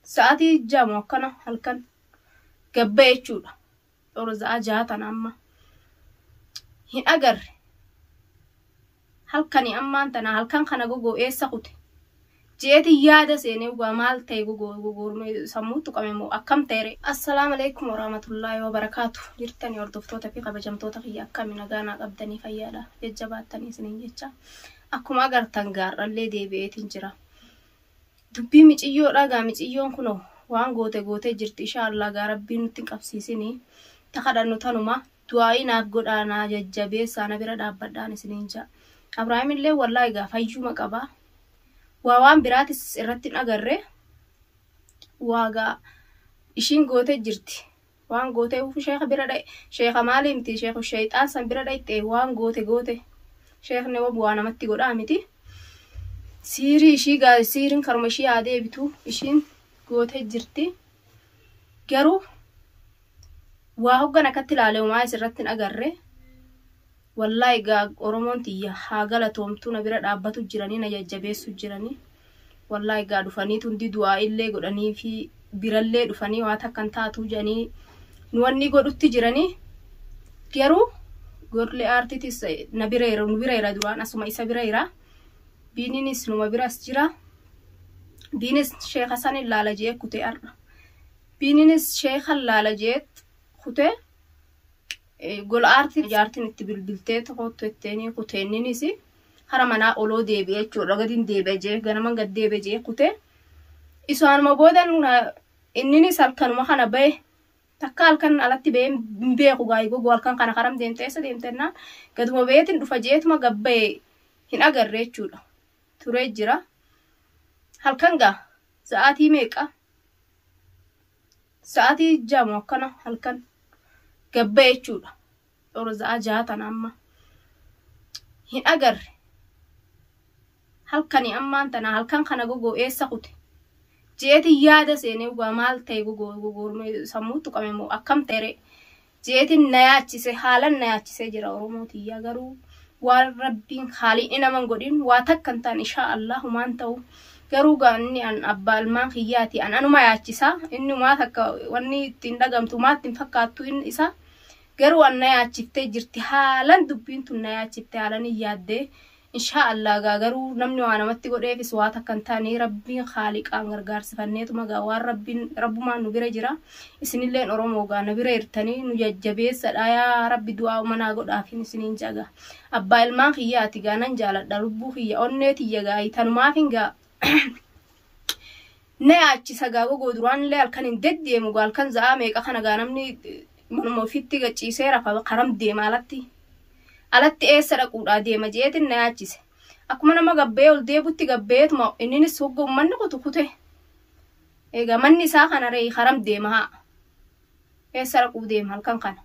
Sa'aatii jamu akkana halkan gabbee jechuudha. Orza jaatan amma hin agarre halkani ammaan tana halkan kana gogo eessa kute jeeti yaada seenee ugaa maal ta'e gogo sammuutu qabeemo akkam ta'e. Assalaamu alaykum warahmatullahi wabarakatuh. Jirtanii hordoftoota fi kabajamtoota kiyya akkami nagaanaa qabdanii fayyaadha jajjabaatanii isiniin jecha akkuma agartan gaarrallee deebi'eetiin jira. Dubbii miciyyoodha gaa miciyyoon kunoo waan goote jirti inshallah gaa rabbiin nutti qabsiisini takadhannu tanuma du'aayi naaf godhaanaa jajjabeessaa na bira dhaabbadhaan isiniin jaa. Abrahaam illee wallahi gaa fayyuma qaba waan biraatis irratti hin agarre waagaa ishiin goote jirti waan goote sheekha bira dhae sheekha maali miti sheekhu shayxaan san bira dhae waan goote sheekne waa namatti godhaa miti. Siiri ishii gaa siirin karma ishii yaadee bitu ishiin goote jirti garuu waa hoggan akkatti ilaalee umaa isirratti hin agarre. Wallahi gaa Oromoon tiyya haa galatoomtu na bira dhaabbatu jiranii na jajjabeessu jiranii. Wallahi gaa dhufanii tundi du'aa illee godhanii fi birallee dhufanii waa takkan taatu jedhanii nu wanni godhutti jiranii garuu gorlee aartitis na bira ira duraan asuma isa bira ira. Biininis numa biras jira. Biinis sheekha san ilaala jee kutee arra. Biininis sheekha ilaala jeet kutee gola jaartiin itti bilbiltee tokkottu itteeni kuteenninis hara manaa oloo deebi'ee jechuudha gadiin deebi'ee jee ganaman gad deebi'ee jee kutee isaanuma boodan inninis halkanuma kana ba'e takka halkan alatti ba'ee hin beeku gaa'ii gogo halkan kana karam deemtee eessa deemtennaan gaduma ba'eetiin dhufa jeetuma gabba'ee hin agarre jechuudha. Turee jira halkan gaa sa'aatii meeqa sa'aatii jamu akkana halkan gabbee jechuudha. Orza jaatan amma hin agarre halkani ammaan tana halkan kana gogo eessa kute jeeti yaada seenee ugaa maal ta'e gogo sammuutu qabeemo akkam ta'e jeetin na yaachise haalan na yaachise jira Oromootii garuu waan rabbiin haaliin inaman godhin waa takkan ta'an inshallah humaan ta'u garuu gaanni an abbaalmaan kiyyaati anuma yaachisa inni maa takka wanni ittiin dhagamtu maa ittiin fakkaattu inni isa garuu an na yaachiftee jirti haalan dubbiin tun na yaachiftee haalan yaaddee inshallah garuu namni waa namatti godheefis waa takkan ta'anii rabbiin haaliqaan gargaarsifanneetuma gaa waan rabbumaan nu bira jira isinilleen Oromoo gaa na bira irtanii nu jajjabeessadha yaa rabbi du'aa manaa godhaafin isiniin jaga abbaa ilmaan kiyyaati gaa nan jaaladha lubbuu kiyya onneetiyya gaa tanumaafin gaa na yaachisa gaa gogo duraanillee halkan hin deddeemu gaa halkan za'aa meeqa kana gaa namni manuma ofitti gachiisee rafa karam deema alatti eessa dhaquudhaa deema jeetin na yaachise akkuma nama gabbee ol deebutti gabbeetuma inninis hogga ummanni kute egaa manni isaa kana ree karam deema haa eessa dhaquu deema halkan kana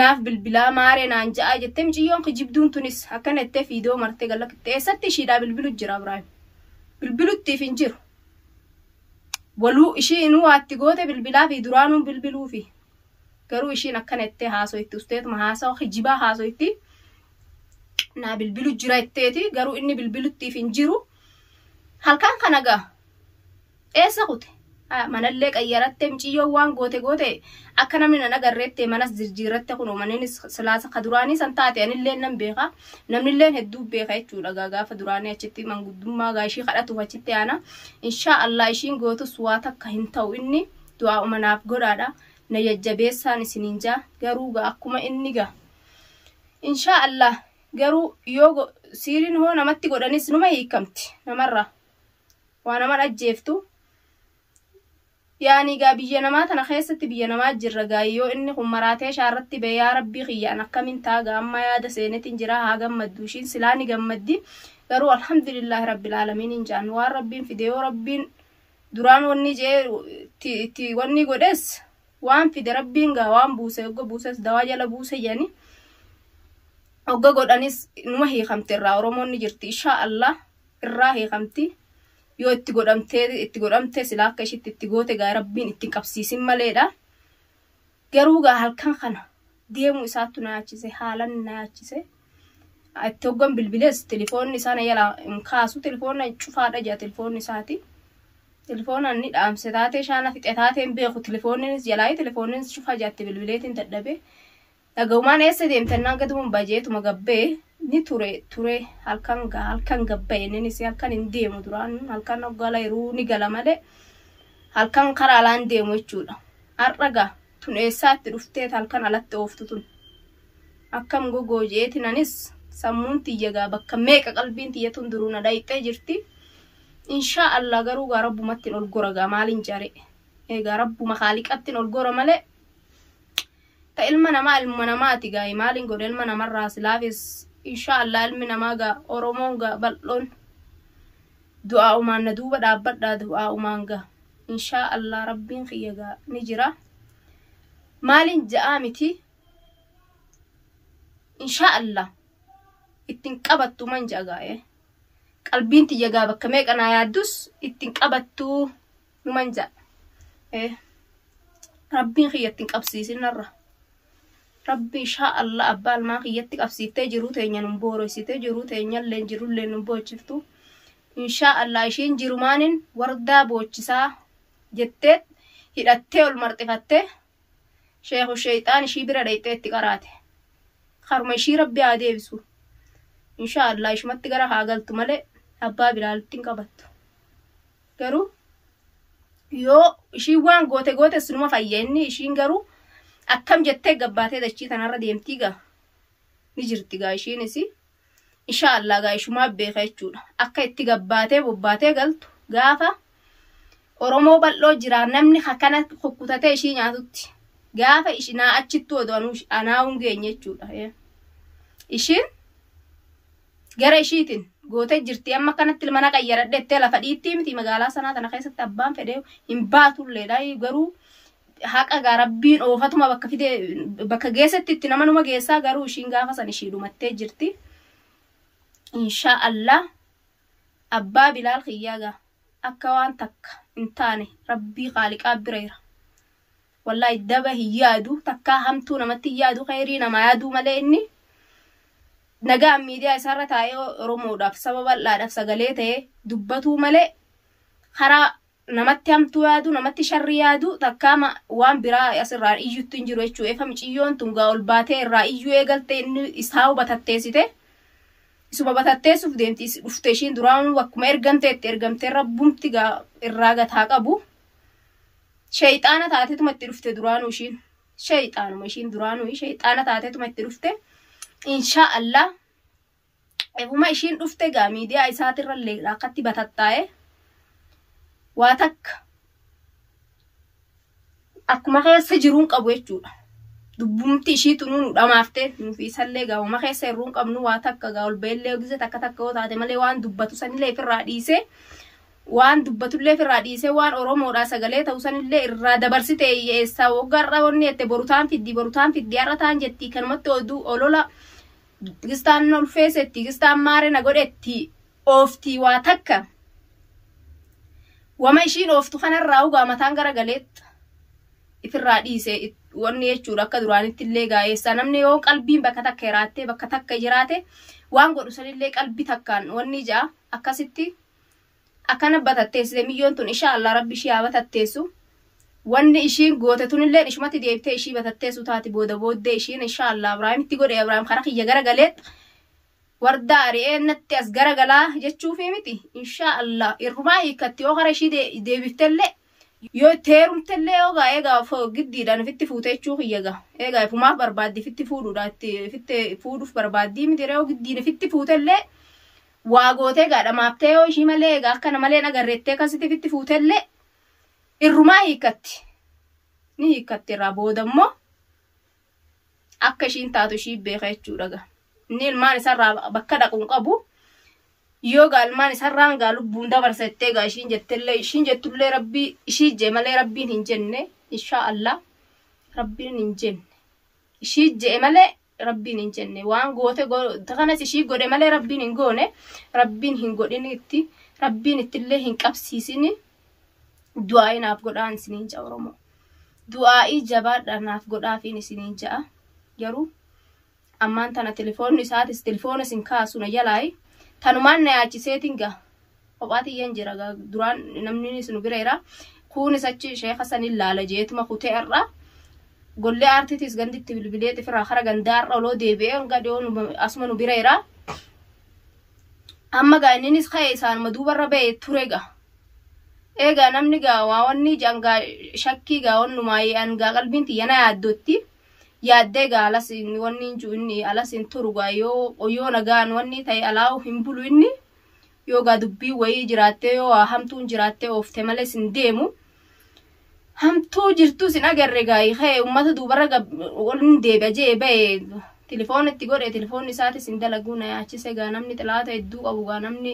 naaf bilbilaa maaree naan ja'a jettee miciyyoon kijibduun tunis akkana jettee fiidoo martee gallakitte eessatti ishiidhaa bilbilu jira Ibraahim bilbiluttiif hin jiru waluu ishii inuu waatti goote bilbilaa fi duraanuun bilbiluufi garuu ishiin akkana jettee haasoitti usteetuma haasawa kijibaa haasoitti naa bilbilu jira jetteeti garuu inni bilbiluttiif hin jiru halkan kana gaa eessa kute manallee qayyarattee miciyyoon waan goote akka namni nan agarreettee manas jirjiirratte kunoo maniinis silaasa ka duraanii san taate anillee nan beeka namnilleen hedduu beeka jechuudha gaafa duraanii achitti manguddummaa gaa ishii kadhatuuf achitti aana inshallah ishiin gootus waa takka hin ta'u inni du'aa umanaaf godhaadha na jajjabeessaan isiniin jaa garuu gaa akkuma inni gaa inshallah garuu yoo siiriin hoo namatti godhanis numa hiikamti namarra waa nama ajjeeftu yaani gaa biyya namaa tana keessatti biyya namaa jirra gaa yoo inni kun maraatee shaarratti bee yaa rabbii kiyyaan akkamin taaga amma yaada seenetiin jira haa gammaddu ishiin silaa ni gammaddi garuu alhamdulillahi rabbil aalamiin hin jaan waan rabbiin fide yoo rabbiin duraan wanni jee wanni godhes waan fide rabbiin gaa waan buuse hogga buuses dawaa jala buuse yani hogga godhanis numa hiikamte irraa Oromoonni jirti inshallah irraa hiikamti yoo itti godhamte silaa akka ishitti itti goote gaa rabbiin itti qabsiisin maleedha garuu gaa halkan kana deemu isaattu na yaachise haalan na yaachise itti hoggan bilbilees telefoonni isaa na yala kaasu telefoonna cufaadha jaa telefoonni isaati تلفون اني دامسه تاتي شانا فيتاتين بيخو تلفونين جلاي تلفونين شوف حاجات بالبليتين تدبه دغومان اس ديمتنا قدوم باجيت مغبه ni ture halkan gabbe ni si halkan indemo duran halkan ogala iru ni galamade halkan karalan demo chuda arraga tun esaatti dhufte halkan alatti oftutun akkam gogojeeti nanis sammuun tiyyaga bakka meeqa qalbiin tiyyatun duruna dayte jirti insha Allah garu ga rabbumattin ol goraga maalin jare ga rabbuma khaliqattin ol gora male ta ilma namaati ga maalin god ilma namarra silafis insha Allah ilmi namaga oromonga ballon du'a uman duba dabbada du'a umanga insha Allah rabbin khiyaga nijira maalin jaamiti insha Allah ittin qabattu man jagaaye qalbiin tiyyaga bakka meeqana yaadus ittin qabattu numanja rabbin khiyattin qabsiisinarra rabbi insha Allah abbal ma khiyatti qabsiite jiru teenya numbooro site jiru teenya leen jiru leen numbochiftu insha Allah ishin jirumanin warda bochisa jette hidhatte ol marxifatte sheekhu shaytaan shi bira dhayte itti qaraate kharma shi rabbi adeebisu insha Allah ishmatti gara haagaltu male abbaa bilaaltiin qabattu garu yo shi waan goote sunuma fayyenni ishin garu akkam jette gabbaate dachii tanarra deemti ga ni jirti ga ishinisi insha Allah ga ishuma beeka jechuudha akka itti gabbaate bobbaate galtu gaafa oromoo bal'oo jira namni hakana kokkutate ishii nyaatutti gaafa ishina achittu odoonu anaa ungeenye jechuudha ishin gara ishiitin goote jirti amma kanatti ilmana qayyaradhettee lafa dhiitti miti magaalaa sanaa tana keessatti abbaan fedhe hin baatulleedha garuu haqa ga rabbiin oofatuma bakka geessetti itti namanuma geessaa garuu ishiin gaafa san ishii dhumattee jirti insha Allah abbaa bilaal khiyyaga akka waan takka intaane rabbii khaliqaa bireera wallahi daba hiyaadu takka hamtuu namatti hiyaadu khayrii nama yaadu malee inni nagaa miidiyaa isaarra taa'ee oromoodhaaf sababa laadhaaf sagalee ta'ee dubbatu malee karaa namatti hamtuu yaadu namatti sharri yaadu takkaama waan biraa asirraan iyyutti hin jiru jechuu efa miciyyoon tungaa ol baatee irraa iyyuu eegalte inni isaa hubatatteessite isuma batatteessuuf deemti dhufte ishiin duraan wakkuma ergamteetti ergamtee rabbumti gaa irraa gataa qabu shayxaana taateetuma itti dhufte duraanuu ishiin shayxaanuma ishiin duraanuu shayxaana taateetuma itti dhufte insha Allah efuma ishiin dhufte gaa miidiyaa isaatirra illee akkatti batattaa'e waa takka akkuma keessa jiruun qabu jechuudha dubbumti ishii tunuun dhamaafte nufi isallee gaa uma keessa irruun qabnu waa takka gaa ol beellee ogise takka yoo taate malee waan dubbatu sanillee ifirraa dhiise waan dubbatullee ifirraa dhiise waan oromoodhaa sagalee ta'u sanillee irraa dabarsite eessaa waggaarra wanni ette borutaan fiddi har'a taan jettii kanumatti oduu olola gistaan ol feesetti gistaan maare na godhetti ooftii waa takka wama ishiin ooftu kanarraa ugaa mataan gara galeet ifirraa dhiise wanni jechuudha akka duraanitti illee gaa'eessa namni yoo qalbiin bakka takka hiraattee bakka takka jiraate waan godhu sanillee qalbii takkaan wanni ja'a akkasitti akkana batatteessite miyyoon tun insha Allah rabbi ishii haa batatteessu wanni ishiin goote tunillee ishumatti deebitee ishii batatteessu taati booddee ishiin insha Allah Ibraahimitti godhe Ibraahim kara kiyya gara galeet warda ari'ee natti as gara galaa jechuufi miti insha Allah irrumaa hiikatti yoo kara ishii deebiftellee yoo teerumtellee yoo eegaa giddiidhaan fitti fuutee jechuu kiyyaga eegaa ifumaaf barbaaddi fitti fuudhuudha fitti fuudhuuf barbaaddii miti yoo giddiin fitti fuutellee waa gootee gaadhamaaftee yoo ishii malee eegaa akkana malee nagarreettee akkasitti fitti fuutellee irrumaa hiikatti ni hiikatti irraa boodammoo akka ishiin taatu ishii beeka jechuudha inni ilmaan isarraa bakka dhaquun qabu yoo galmaan isarraan gaa lubbuun dabarsattee gaa ishiin jettullee rabbii ishii jee malee rabbiin hin jenne insha Allah rabbiin hin jenne ishii jee malee rabbiin hin jenne waan goote kanas ishii godhe malee rabbiin hin goone rabbiin hin godhin itti rabbiin ittillee hin qabsiisini du'aa inaaf godhaan isiniin ja'a oromoo du'aa jabaadhaanaaf godhaafiin isiniin ja'a garuu ammaan tana telefoonni isaatis telefoona isin kaasuna jalaayi tanumaan na yaachiseetiin gaa kophaati jira duraan namni sunu bireera kunis achi sheekha san ilaala jeetuma kutee irra golle artitis ganditti bilbilee tifira khara gandaarra loo deebi'ee gadoo asuma nu bireera amma ga innis khaye isaan maduubarra ba'e turega eega namni gaa waawonni janga shakki gaa wonnu maayan gaa qalbinti yana yaaddootti yaaddee gaa alas wanni inni alas in turuga yoo nagaan wanni ta'e alaaw hin bulu inni yoo gaa dubbii wayii jiraattee yoo hamtuun jiraattee oofte malee sin deemu hamtuu jirtu sin agarre gaa khaye ummata duubarra wonni deebi'a jee ba'e telefoonitti godhe telefoonni isaati sin dalaguna yaachise gaa namni xilaata hedduu qabu gaa namni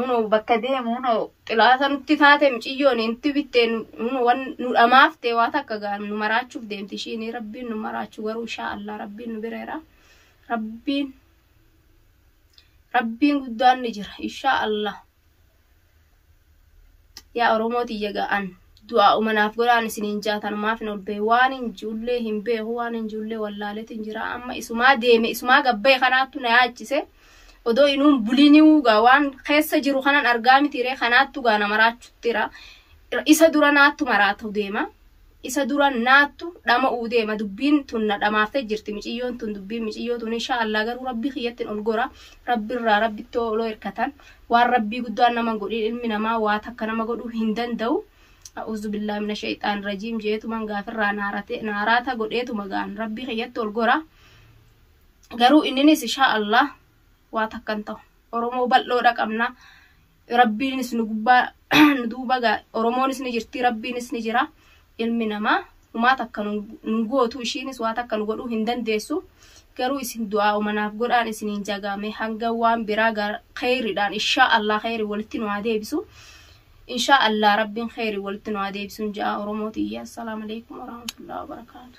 huno bakka deemu huno xilaata nutti taate miciyyoon inti bitteen huno wan nu dhamaafte waa takka gaa nu maraachuuf deemti ishiin rabbiin nu maraachuu garuu inshaa Allah rabbiin nu bireera rabbiin guddaan ni jira inshaa Allah yaa oromooti yaga'an du'a umanaaf godhaan isiniin jaatan maaf hin olbee waan hin jullee hin beeku waan hin jullee wallaaleetiin jira amma isumaa deeme isumaa gabbee kanaattu na yaachise odoo inuun buliniu gaa waan keessa jiru kanan argaa mitiiree kanaattu gaa na maraachuttira isa dura naattu maraatu deema isa dura naattu dhama uu deema dubbiin tun na dhamaaftee jirti miciyyoon tun dubbiin miciyyoo tun inshaa Allah garuu rabbii kiyyattiin ol gora rabbiirraa rabbittoo oloo hirkatan waan rabbii guddaan nama godhin ilmi namaa waa takka nama godhuu hin danda'u أعوذ بالله من الشيطان الرجيم جيتو من غافر ناراتا قديتو مغان ربي خياتو القرى قروا إنني إن شاء الله واتكنتو ورمو بلو رقمنا ربي نسنقبا ندوبا ورمو نسنجرتي ربي نسنجرا علمنا ما وما تكنو نقوتو إشينيس واتكنو قدو هندن ديسو قروا إسن دعاء ومناف قرآن إسنين جاقامي هنقوان براغا خير دان إن شاء الله خير والتين وعدي بسو إن شاء الله ربي خير ولتنا عديب سنجاء رموتي السلام عليكم ورحمة الله وبركاته